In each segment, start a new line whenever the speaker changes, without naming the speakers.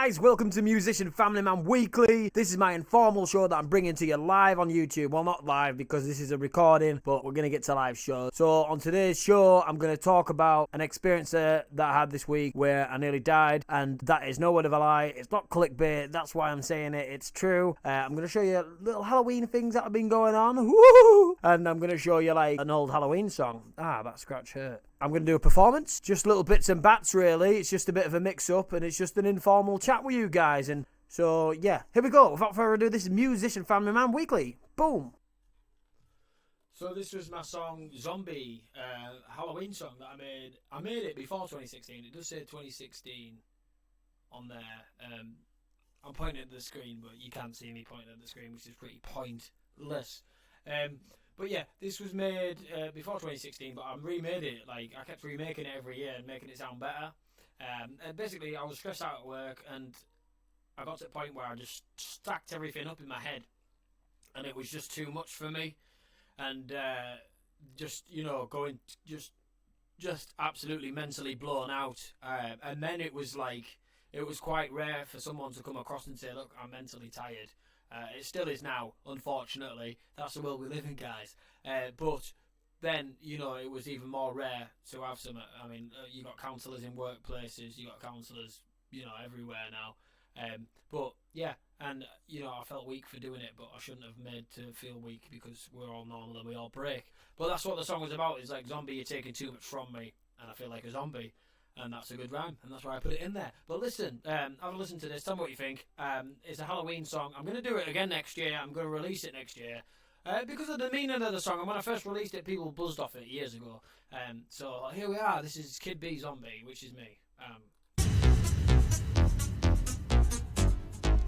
guys, welcome to Musician Family Man Weekly. This is my informal show that I'm bringing to you live on YouTube. Well, not live because this is a recording, but we're going to get to live shows. So on today's show, I'm going to talk about an experience that I had this week where I nearly died, and that is no word of a lie. It's not clickbait, that's why I'm saying it. It's true. I'm going to show you little Halloween things that have been going on. Woo! And I'm going to show you like an old Halloween song. That scratch hurt. I'm going to do a performance, just little bits and bats really. It's just a bit of a mix-up and it's just an informal chat with you guys. And so, yeah, here we go. Without further ado, this is Musician Family Man Weekly. Boom. So this was my song, Zombie, Halloween song that I made. I made it before 2016. It does say 2016 on there. I'm pointing at the screen, but you can't see me pointing at the screen, which is pretty pointless. But yeah, this was made before 2016, but I remade it. Like, I kept remaking it every year and making it sound better. And basically, I was stressed out at work, and I got to the point where I just stacked everything up in my head, and it was just too much for me. And just, you know, going just absolutely mentally blown out. And then it was like, it was quite rare for someone to come across and say, look, I'm mentally tired. It still is now, unfortunately. That's the world we live in, guys. But then, you know, it was even more rare to have some. I mean, you got counsellors in workplaces, you got counsellors, you know, everywhere now. But yeah, and you know, I felt weak for doing it, but I shouldn't have made to feel weak because we're all normal and we all break. But that's what the song was about. It's like, zombie, you're taking too much from me, and I feel like a zombie. And that's a good rhyme, and that's why I put it in there. But listen, have a listen to this. Tell me what you think. It's a Halloween song. I'm going to do it again next year. I'm going to release it next year. Because of the meaning of the song. And when I first released it, people buzzed off it years ago. So here we are. This is Kid B Zombie, which is me.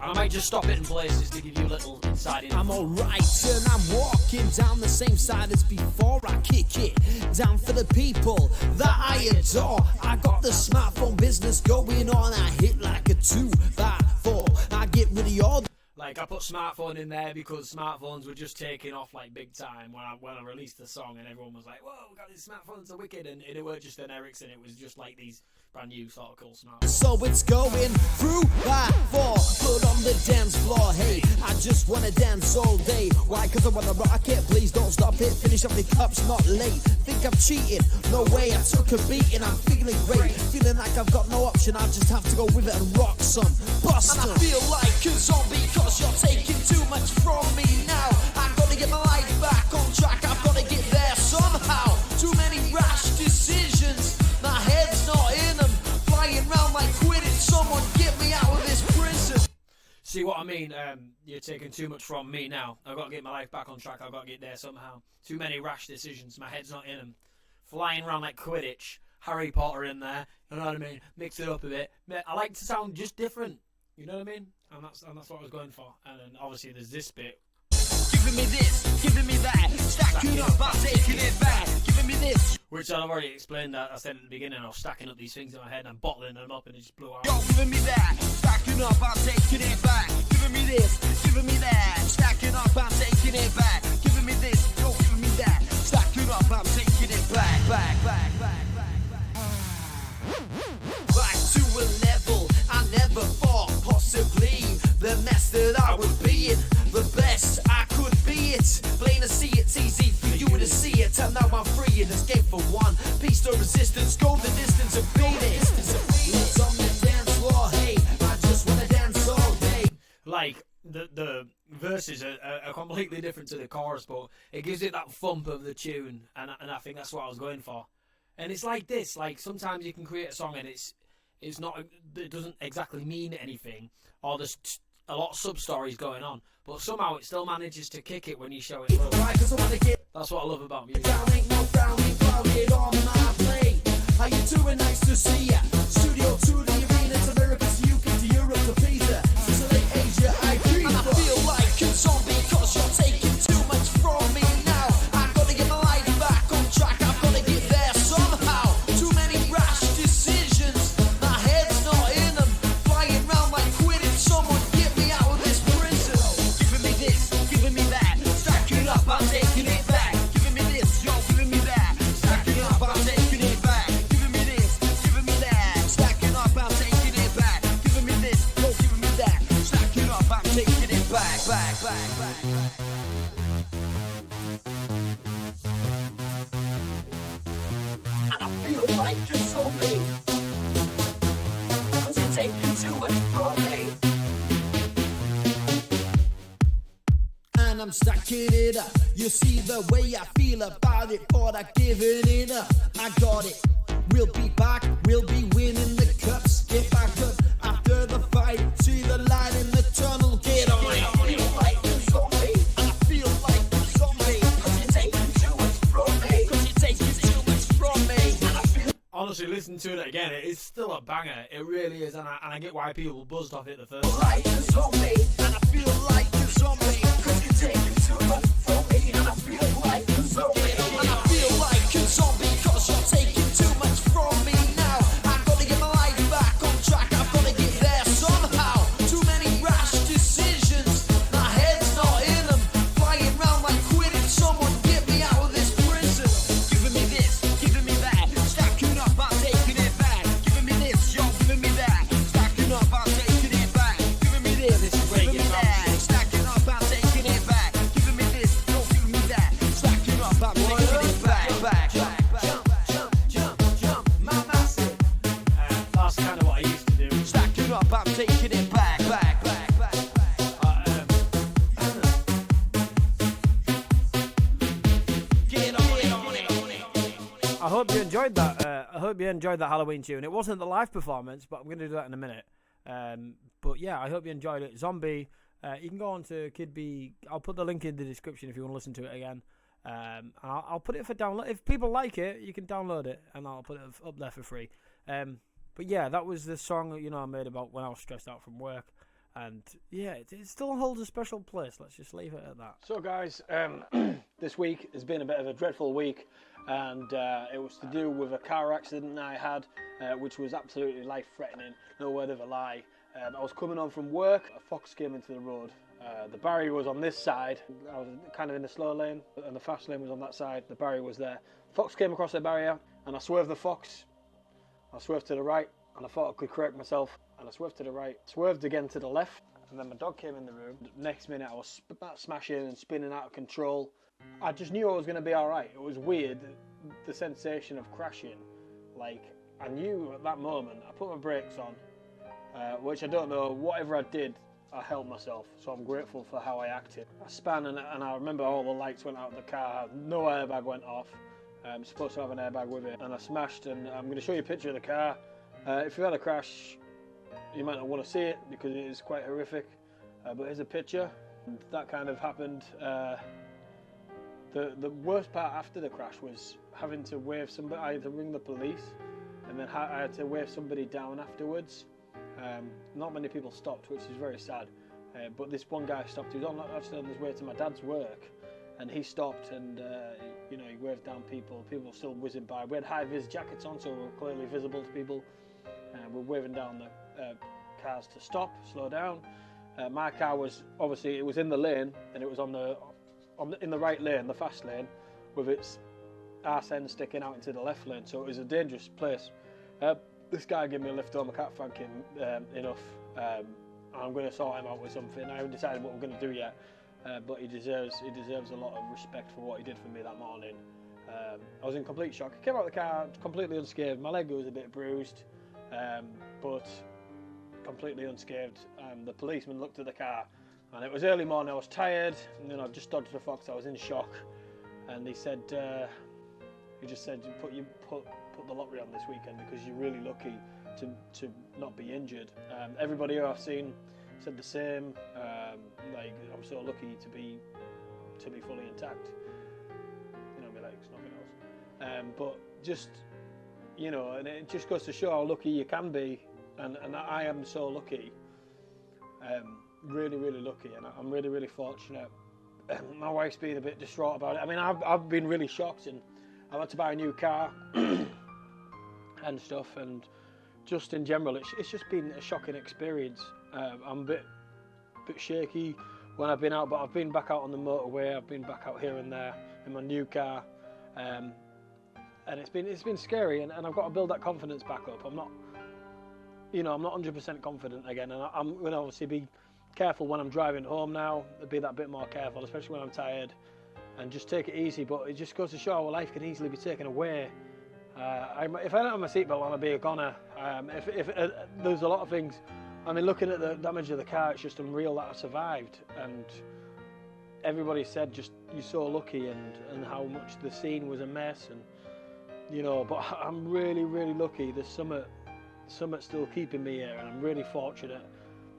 I might just stop it in places to give you a little insight info.
I'm alright and I'm walking down the same side as before. I kick it down for the people that I adore. I got the smartphone business going on. I hit like a 2x4. I get rid of your...
Like, I put smartphone in there because smartphones were just taking off like big time when I released the song, and everyone was like, whoa, we got these smartphones, are wicked. And it weren't just an Ericsson, it was just like these brand new sort of cool smartphones.
So it's going through that 4. Put on the dance floor, hey, I just wanna dance all day. Why? Cause I wanna rock it, please don't stop it. Finish up the cups, not late. Think I'm cheating? No way, I took a beating. I'm feeling great, feeling like I've got no option. I just have to go with it and rock some, bust some. And I feel like a zombie cause you're taking too much from me now. I'm gonna get my life back on track, I've gotta get there somehow. Too many rash decisions, my head's not in them. Flying around like Quidditch, someone get me out of this prison.
See what I mean? You're taking too much from me now. I've got to get my life back on track, I've got to get there somehow. Too many rash decisions, my head's not in them. Flying around like Quidditch, Harry Potter in there, you know what I mean? Mix it up a bit. I like to sound just different, you know what I mean? And that's what I was going for. And then obviously there's this bit.
Giving me this, giving me that, stacking up, I'm taking it back. Giving me this.
Which I've already explained that I said at the beginning. I was stacking up these things in my head and I'm bottling them up and it just blew out.
You're giving me that, stacking up, I'm taking it back. Giving me this, giving me that, stacking up, I'm taking it back. Giving me this, you're giving me that, stacking up, I'm taking it back. Back to a level I never thought possibly. The mess that I would be in, the best I could be it. Plain to see, it's easy for you to see it. And now I'm free and escape for one piece of resistance. Go the distance and beat it. Let's on the dance floor, hey, I just wanna dance all day.
Like, the verses are completely different to the chorus, but it gives it that thump of the tune, and I think that's what I was going for. And it's like this, like sometimes you can create a song and it's not, it doesn't exactly mean anything, or there's a lot of sub-stories going on, but somehow it still manages to kick it when you show it. That's what I love about music.
Ain't no frowning, clouded on my plate. How you doing? Nice to see ya. Studio to the arena, to America, to UK, to Europe, to Pisa, Sicily, Asia, I agree. And I feel like a zombie cause you're taking too much from me now. I've gotta get my life back on track, I've gotta get there somehow. Too many rash decisions, my head's not in them. Flying around like Quidditch, someone get me out of this prison. Giving me this, giving me that, stacking up, I'm taking it back. Giving me this, you're giving me that, stacking up, I'm taking it back. like console me. Cause you're taking too much from me. And I'm stacking it up. You see the way I feel about it, but I giving it up. I got it. We'll be back, we'll be winning the cups. Get back up after the fight. See the light in the tunnel, get on it. I feel like a zombie, and I feel like a zombie. Cause you're taking too much from me. Cause you're taking too much from me. And I feel
Honestly, listen to it again. It is still a banger. It really is, and I get why people buzzed off it the first time.
like a zombie, and I feel like a zombie. Cause you're taking too much from me. And I feel like a zombie, and I feel like a zombie. Cause you're taking too much from me now. I've got to get my life back on track. I've got to get there somehow. Too many rash decisions. My head's not in them. Flying round like Quidditch. Someone get me out of this prison. Giving me this, giving me that. Stacking up, I'm taking it back. Giving me this, you're giving me that. Stacking up, I'm taking it back. Giving me this, giving me that. Stacking up, I'm taking it back. Giving me this, you're giving me that. Stacking up, I'm taking it back. Jump, my massive.
That's kind of what I used to do.
Stacking up, I'm taking it back. Get on it.
I hope you enjoyed that. I hope you enjoyed that Halloween tune. It wasn't the live performance, but I'm going to do that in a minute. But yeah, I hope you enjoyed it. Zombie. You can go on to Kid B. I'll put the link in the description if you want to listen to it again. And I'll put it for download. If people like it, you can download it, and I'll put it up there for free. But yeah, that was the song I made about when I was stressed out from work. And yeah, it still holds a special place. Let's just leave it at that. So guys, this week has been a bit of a dreadful week, and it was to do with a car accident I had, which was absolutely life-threatening, no word of a lie. I was coming home from work, a fox came into the road. The barrier was on this side, I was kind of in the slow lane, and the fast lane was on that side, the barrier was there. Fox came across the barrier, and I swerved the fox. I swerved to the right, and I thought I could correct myself, and I swerved to the right, swerved again to the left, and then my dog came in the room. Next minute I was smashing and spinning out of control. I just knew I was going to be alright. It was weird, the sensation of crashing. Like, I knew at that moment, I put my brakes on, which I don't know, whatever I did, I helped myself, so I'm grateful for how I acted. I span and I remember all the lights went out of the car, no airbag went off. I'm supposed to have an airbag with it, and I smashed, and I'm going to show you a picture of the car. If you've had a crash, you might not want to see it because it is quite horrific, but here's a picture. That kind of happened. The worst part after the crash was having to wave somebody. I had to ring the police, and then I had to wave somebody down afterwards. Not many people stopped, which is very sad, but this one guy stopped. He was actually on his way to my dad's work, and he stopped, and he waved down people. People were still whizzing by. We had high-vis jackets on, so we were clearly visible to people. We're waving down the cars to stop, slow down. My car was obviously, it was in the lane, and it was in the right lane, the fast lane, with its arse end sticking out into the left lane. So it was a dangerous place. This guy gave me a lift home. I can't thank him enough. I'm going to sort him out with something. I haven't decided what we're going to do yet, but he deserves a lot of respect for what he did for me that morning. I was in complete shock. I came out of the car completely unscathed. My leg was a bit bruised, but completely unscathed. The policeman looked at the car, and it was early morning. I was tired, and I'd just dodged a fox. I was in shock, and he said, he just said, put the lottery on this weekend because you're really lucky to not be injured. Everybody who I've seen said the same. Like, I'm so lucky to be fully intact. My legs, nothing else. But just, and it just goes to show how lucky you can be, and I am so lucky. Really, really lucky, and I'm really, really fortunate. My wife's been a bit distraught about it. I mean, I've been really shocked, and I've had to buy a new car and stuff, and just in general, it's just been a shocking experience. I'm a bit shaky when I've been out, but I've been back out on the motorway. I've been back out here and there in my new car, and it's been scary, and I've got to build that confidence back up. I'm not 100% confident again, and I'm going to obviously be careful when I'm driving home now. Be that bit more careful, especially when I'm tired, and just take it easy. But it just goes to show how life can easily be taken away, If I don't have my seatbelt on, I'll be a goner. There's a lot of things. I mean, looking at the damage of the car, it's just unreal that I survived. And everybody said just you're so lucky, and how much the scene was a mess, and you know. But I'm really, really lucky. There's something still keeping me here, and I'm really fortunate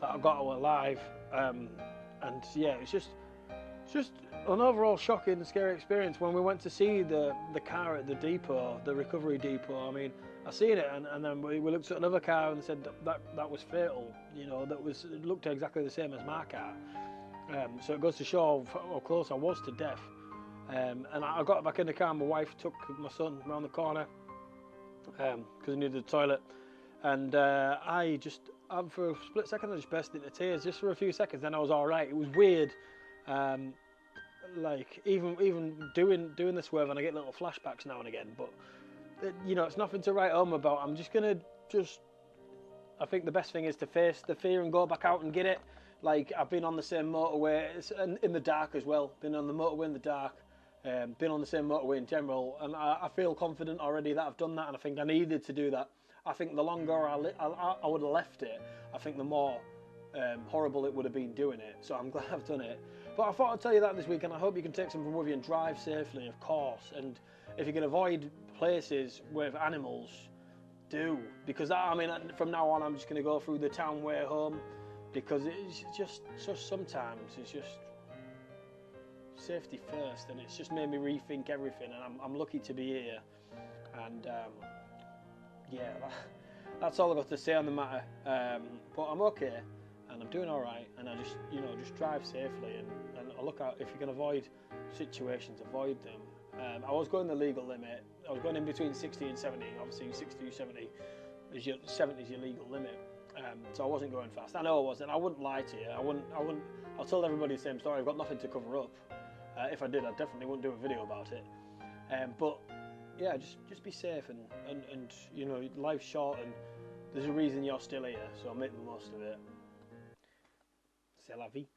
that I got out alive. And yeah, it's just an overall shocking, scary experience. When we went to see the car at the depot, the recovery depot, I mean, I seen it, and then we looked at another car and said that was fatal. You know, it looked exactly the same as my car. So it goes to show how close I was to death. And I got back in the car, and my wife took my son around the corner because he needed the toilet. And for a split second, I just burst into tears, just for a few seconds. Then I was all right. It was weird, like even doing this swerve, and I get little flashbacks now and again. But you know, it's nothing to write home about. I'm just gonna I think the best thing is to face the fear and go back out and get it. Like, I've been on the same motorway in the dark as well. Been on the motorway in the dark. Been on the same motorway in general, and I feel confident already that I've done that, and I think I needed to do that. I think the longer I would have left it, I think the more horrible it would have been doing it. So I'm glad I've done it. But I thought I'd tell you that this week, and I hope you can take something with you and drive safely, of course. And if you can avoid places with animals, do. Because I mean, from now on, I'm just going to go through the town way home, because it's just sometimes it's just safety first, and it's just made me rethink everything. And I'm lucky to be here. And yeah, that's all I've got to say on the matter. But I'm okay, and I'm doing all right, and I just drive safely, and I look out. If you can avoid situations, avoid them. I was going the legal limit. I was going in between 60 and 70. Obviously, 60 to 70 is your 70 is your legal limit. So I wasn't going fast. I know I wasn't. I wouldn't lie to you. I wouldn't. I'll tell everybody the same story. I've got nothing to cover up. If I did, I definitely wouldn't do a video about it. But yeah, just be safe, and you know, life's short, and there's a reason you're still here. So make the most of it. C'est la vie.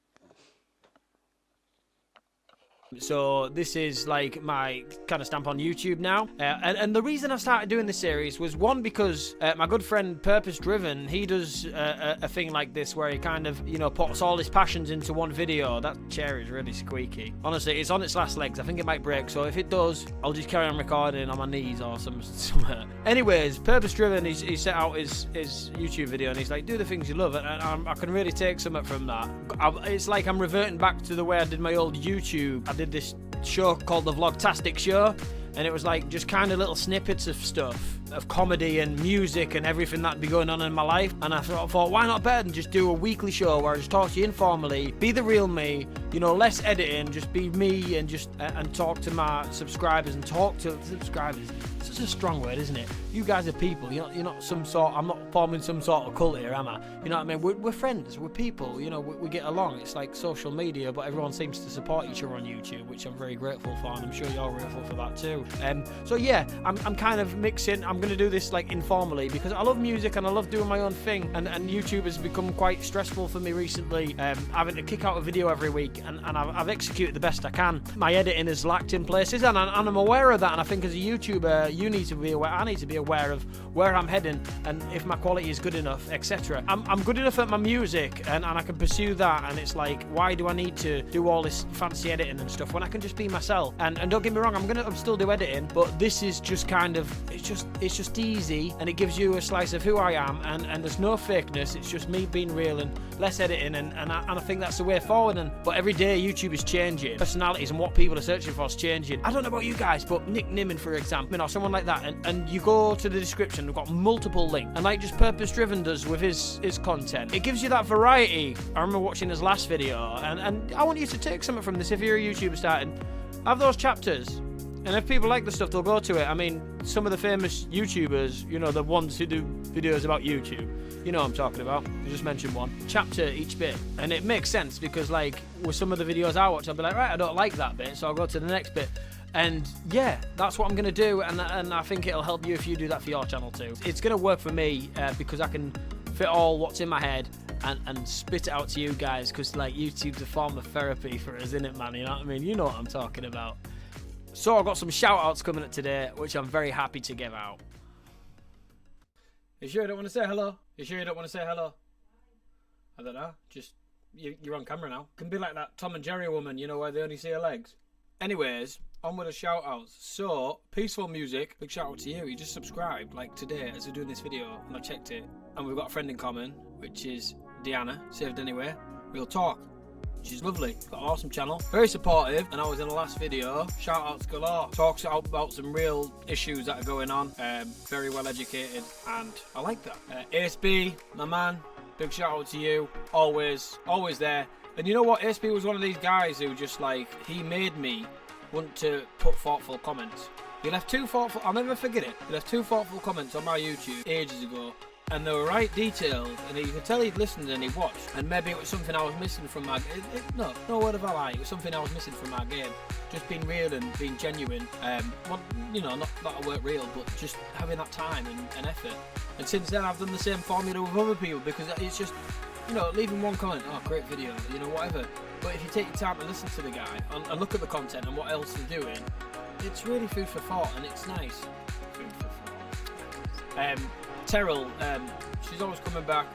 So this is like my kind of stamp on YouTube now, and the reason I started doing this series was, one, because my good friend Purpose Driven, he does a thing like this where he kind of, you know, puts all his passions into one video. That chair is really squeaky. Honestly, it's on its last legs. I think it might break, so if it does, I'll just carry on recording on my knees or somewhere. Anyways, Purpose Driven, he set out his YouTube video, and he's like, do the things you love, and I can really take something from that. It's like I'm reverting back to the way I did my old YouTube. I did this show called The Vlogtastic Show, and it was like just kind of little snippets of stuff, of comedy and music and everything that'd be going on in my life. And I thought, why not better than just do a weekly show where I just talk to you informally, be the real me, you know, less editing, just be me, and just and talk to my subscribers, and talk to subscribers. It's such a strong word, isn't it? You guys are people. You're not some sort. I'm not forming some sort of cult here, am I? You know what I mean? We're friends. We're people. You know, we get along. It's like social media, but everyone seems to support each other on YouTube, which I'm very grateful for, and I'm sure you're grateful for that too. So yeah, I'm kind of mixing. I'm gonna do this like informally because I love music and I love doing my own thing. And YouTube has become quite stressful for me recently. Having to kick out a video every week, and I've executed the best I can. My editing has lacked in places, and I'm aware of that. And I think as a YouTuber, you need to be aware. I need to be aware of where I'm heading and if my quality is good enough, etc. I'm good enough at my music, and I can pursue that. And it's like, why do I need to do all this fancy editing and stuff when I can just be myself? And don't get me wrong, I'm still do editing, but this is just kind of it's just easy, and it gives you a slice of who I am, and there's no fakeness. It's just me being real and less editing, and I think that's the way forward. But every day YouTube is changing, personalities and what people are searching for is changing. I don't know about you guys, but Nick Nimmin, for example, you know, someone like that, and you go to the description, we've got multiple links, and like just Purpose Driven does with his content, it gives you that variety. I remember watching his last video, and I want you to take something from this. If you're a YouTuber starting, have those chapters. And if people like the stuff, they'll go to it. I mean, some of the famous YouTubers, you know, the ones who do videos about YouTube, you know what I'm talking about. I just mentioned one. Chapter each bit. And it makes sense because, like, with some of the videos I watch, I'll be like, right, I don't like that bit, so I'll go to the next bit. And yeah, that's what I'm going to do. And I think it'll help you if you do that for your channel too. It's going to work for me because I can fit all what's in my head and spit it out to you guys, because, like, YouTube's a form of therapy for us, isn't it, man? You know what I mean? You know what I'm talking about. So I've got some shout-outs coming up today, which I'm very happy to give out. You sure you don't want to say hello? You sure you don't want to say hello? I don't know. Just, you're on camera now. Can be like that Tom and Jerry woman, you know, where they only see her legs. Anyways, on with the shout-outs. So, Peaceful Music, big shout-out to you. You just subscribed, like, today as we're doing this video, and I checked it. And we've got a friend in common, which is Deanna, saved anyway. Real talk. She's lovely. Got an awesome channel. Very supportive. And I was in the last video. Shout outs galore. Talks about some real issues that are going on. Very well educated. And I like that. ASB, my man. Big shout out to you. Always there. And you know what? ASB was one of these guys who just like, he made me want to put thoughtful comments. He left 2 thoughtful, I'll never forget it. He left 2 thoughtful comments on my YouTube ages ago. And they were right detailed, and you could tell he'd listened and he watched. And maybe it was something I was missing from my... no word of a lie. It was something I was missing from my game. Just being real and being genuine. Well, you know, not that I weren't real, but just having that time and effort. And since then, I've done the same formula with other people, because it's just, you know, leaving one comment, oh, great video, you know, whatever. But if you take your time to listen to the guy and look at the content and what else he's doing, it's really food for thought, and it's nice. Food for thought. Terrell, she's always coming back,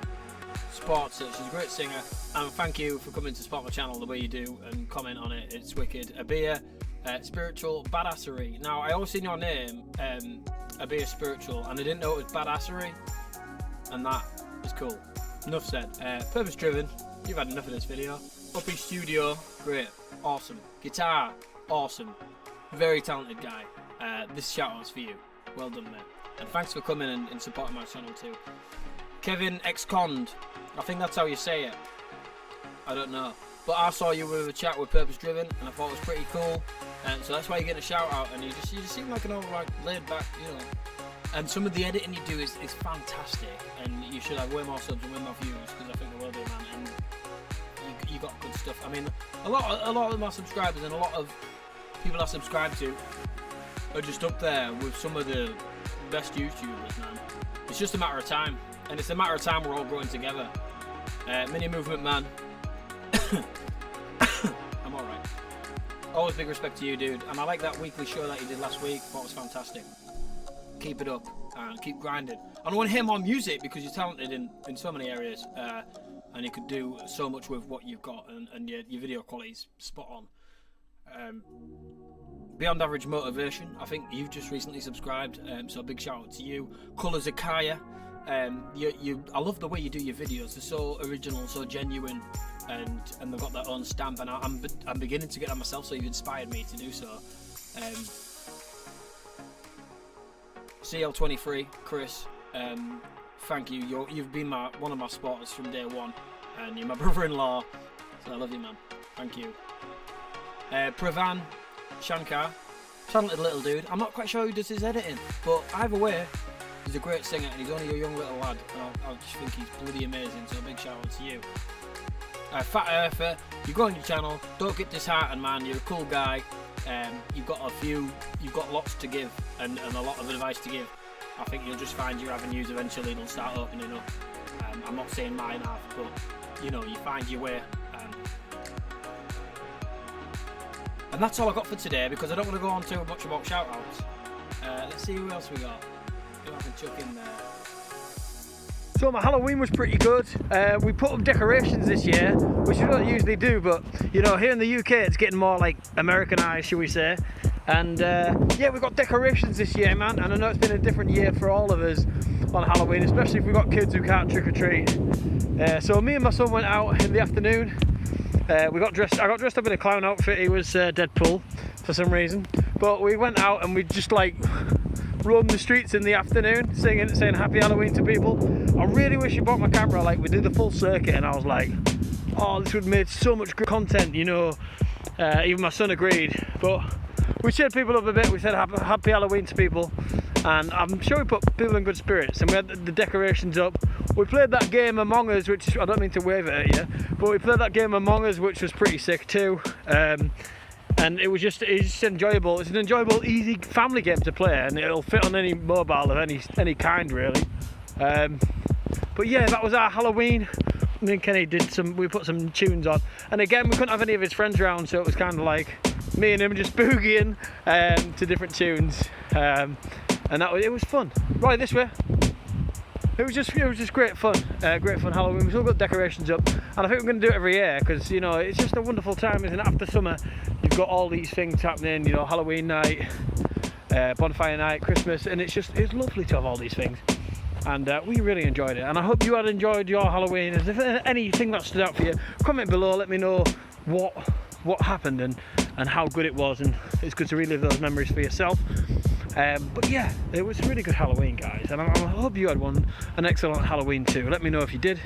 supports it, she's a great singer, and thank you for coming to support my channel the way you do and comment on it, it's wicked. Abia, Spiritual Badassery. Now, I always seen your name, Abia Spiritual, and I didn't know it was Badassery, and that is cool. Enough said. Purpose Driven, you've had enough of this video. Uppy Studio, great, awesome. Guitar, awesome. Very talented guy. This shout out's for you. Well done, mate. And thanks for coming and supporting my channel too. Kevin Excond, I think that's how you say it. I don't know. But I saw you with a chat with Purpose Driven, and I thought it was pretty cool. And so that's why you're getting a shout out, and you just seem like an alright laid back, you know. And some of the editing you do is fantastic, and you should have way more subs and way more views, because I think the world of man, and you got good stuff. I mean, a lot of my subscribers and a lot of people I subscribe to are just up there with some of the best YouTubers, man. It's just a matter of time, and it's a matter of time we're all growing together. Mini Movement Man. I'm alright. Always big respect to you, dude, and I like that weekly show that you did last week. Thought it was fantastic. Keep it up and keep grinding. And I want to hear more music, because you're talented in so many areas, and you could do so much with what you've got, and your video quality's spot on. Beyond Average Motivation, I think you've just recently subscribed, so big shout out to you. Colours of Kaya, I love the way you do your videos. They're so original, so genuine, and they've got their own stamp, and I'm beginning to get that myself, so you've inspired me to do so. CL23, Chris, thank you. You've been one of my supporters from day one, and you're my brother-in-law, so I love you, man. Thank you. Pravan Shankar, talented little dude. I'm not quite sure who does his editing, but either way, he's a great singer, and he's only a young little lad, and I just think he's bloody amazing, so a big shout out to you. Fat Earther, you go on your channel, don't get disheartened, man, you're a cool guy. You've got lots to give, and a lot of advice to give. I think you'll just find your avenues eventually, they'll start opening up. I'm not saying mine have, but you know, you find your way. And that's all I got for today, because I don't want to go on too much about shout outs. Let's see who else we got. Who I can chuck in there.
So my Halloween was pretty good. We put up decorations this year, which we don't usually do, but you know, here in the UK it's getting more like Americanized, shall we say. And yeah, we've got decorations this year, man, and I know it's been a different year for all of us on Halloween, especially if we've got kids who can't trick-or-treat. So me and my son went out in the afternoon. I got dressed up in a clown outfit. He was Deadpool for some reason, but we went out and we just like roamed the streets in the afternoon saying happy Halloween to people. I really wish you bought my camera. Like, we did the full circuit and I was like, oh, this would have made so much good content, you know. Even my son agreed, but we cheered people up a bit. We said happy Halloween to people, and I'm sure we put people in good spirits, and we had the decorations up. We played that game Among Us, which I don't mean to wave it at you, but we played that game Among Us, which was pretty sick too. And it's just enjoyable. It's an enjoyable, easy family game to play, and it'll fit on any mobile of any kind really. But yeah, that was our Halloween. Me and Kenny we put some tunes on, and again we couldn't have any of his friends around, so it was kind of like
me and him just boogieing to different tunes, and it was fun. Right, this way. It was just great fun Halloween. We've still got decorations up, and I think we're going to do it every year because, you know, it's just a wonderful time, isn't it? After summer, you've got all these things happening, you know, Halloween night, bonfire night, Christmas, and it's lovely to have all these things. And we really enjoyed it, and I hope you had enjoyed your Halloween. If there's anything that stood out for you, comment below, let me know what happened and how good it was, and it's good to relive those memories for yourself. But yeah, it was a really good Halloween, guys, and I hope you had an excellent Halloween too. Let me know if you did.